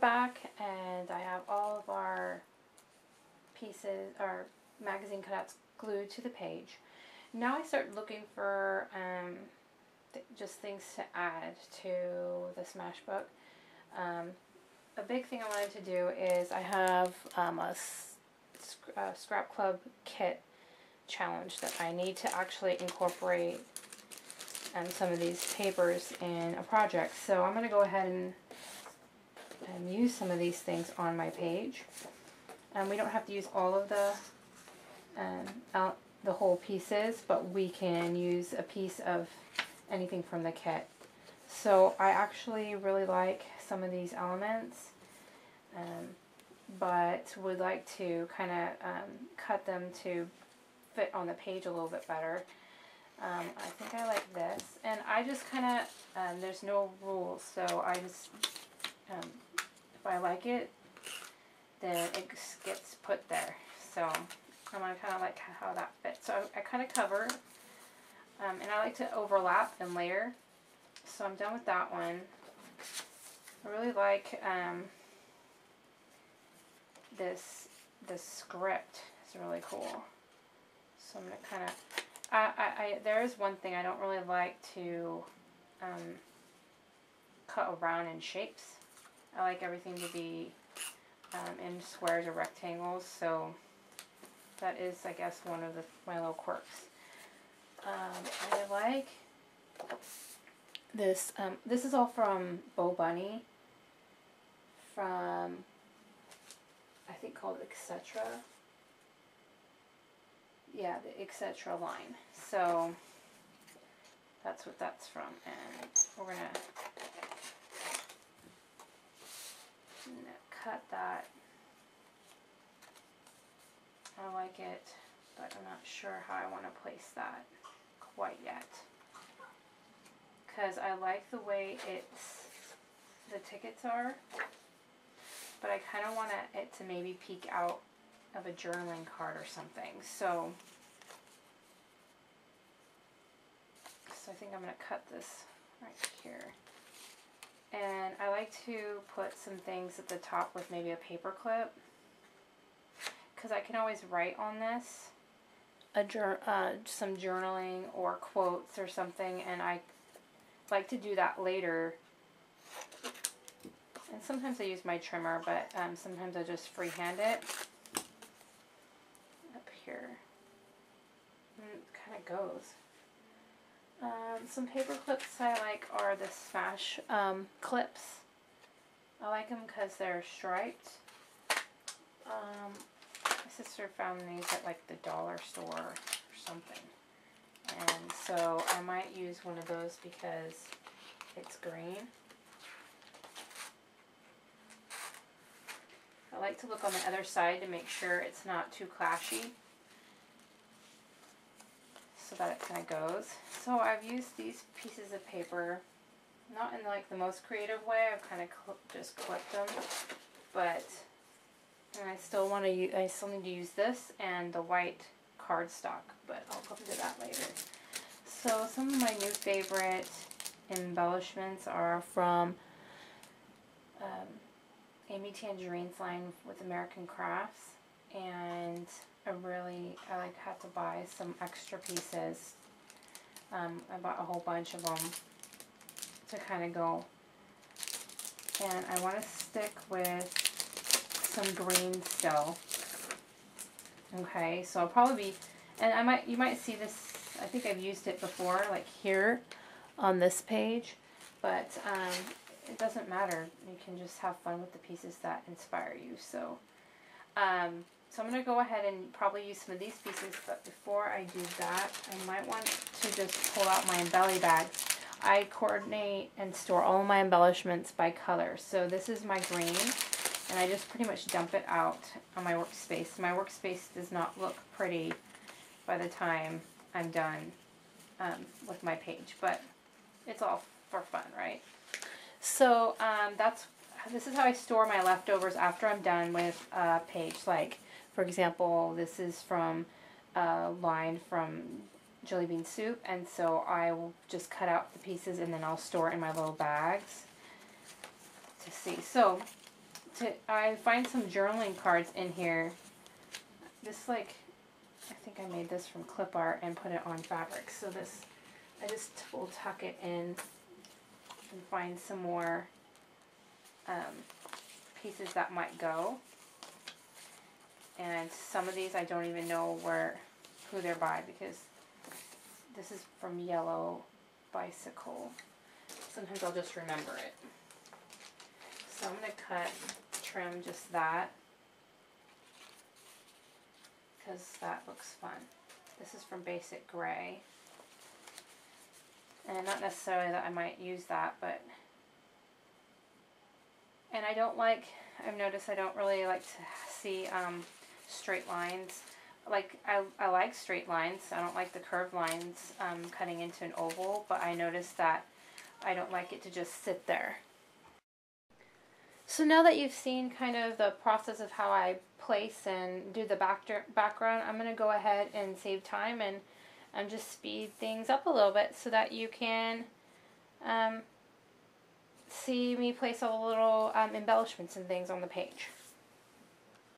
back, and I have all of our pieces, our magazine cutouts glued to the page. Now I start looking for just things to add to the Smashbook. A big thing I wanted to do is I have a Scrap Club kit challenge that I need to actually incorporate some of these papers in a project. So I'm going to go ahead and use some of these things on my page. We don't have to use all of the whole pieces, but we can use a piece of anything from the kit. So I actually really like some of these elements, but would like to kind of cut them to fit on the page a little bit better. I think I like this, and I just kind of, there's no rules, so I just, if I like it, then it gets put there. So I'm going to kind of like how that fits. So I kind of cover, and I like to overlap and layer. So I'm done with that one. I really like this script. It's really cool. So I'm going to kind of, there is one thing I don't really like to cut around in shapes. I like everything to be in squares or rectangles, so that is, I guess, one of my little quirks. I like this. This is all from Bo Bunny, from, I think, called Etc. Yeah, the Etc. line. So that's what that's from, and we're gonna cut that. I like it, but I'm not sure how I want to place that quite yet, because I like the way the tickets are, but I kind of want it to maybe peek out of a journaling card or something. So I think I'm going to cut this right here. And I like to put some things at the top with maybe a paper clip, because I can always write on this some journaling or quotes or something, and I like to do that later. And sometimes I use my trimmer, but sometimes I just freehand it up here. And it kind of goes. Some paper clips I like are the Smash clips. I like them because they're striped. My sister found these at like the dollar store or something. And so I might use one of those because it's green. I like to look on the other side to make sure it's not too clashy, so that it kind of goes. So I've used these pieces of paper, not in like the most creative way. I've kind of just clipped them, but I still want to use. I still need to use this and the white cardstock, but I'll come to that later. So some of my new favorite embellishments are from Amy Tangerine's line with American Crafts, and I like had to buy some extra pieces. I bought a whole bunch of them to kind of go, and I want to stick with some green still. Okay, so I'll probably be, and you might see this, I think I've used it before, like here on this page, but it doesn't matter. You can just have fun with the pieces that inspire you. So so I'm going to go ahead and probably use some of these pieces, but before I do that, I might want to just pull out my embelly bags. I coordinate and store all of my embellishments by color. So this is my green, and I just pretty much dump it out on my workspace. My workspace does not look pretty by the time I'm done with my page, but it's all for fun, right? So this is how I store my leftovers after I'm done with a page. Like, for example, this is from a line from Jelly Bean Soup, and so I will just cut out the pieces and then I'll store it in my little bags to see. So I find some journaling cards in here. This I think I made this from clip art and put it on fabric. So this, I just will tuck it in and find some more pieces that might go. And some of these I don't even know who they're by, because this is from Yellow Bicycle. Sometimes I'll just remember it. So I'm going to trim just that, because that looks fun. This is from Basic Gray. And not necessarily that I might use that, but... And I've noticed I don't really like to see straight lines. I like straight lines. I don't like the curved lines cutting into an oval, but I noticed that I don't like it to just sit there. So now that you've seen kind of the process of how I place and do the background, I'm going to go ahead and save time and just speed things up a little bit so that you can see me place all the little embellishments and things on the page.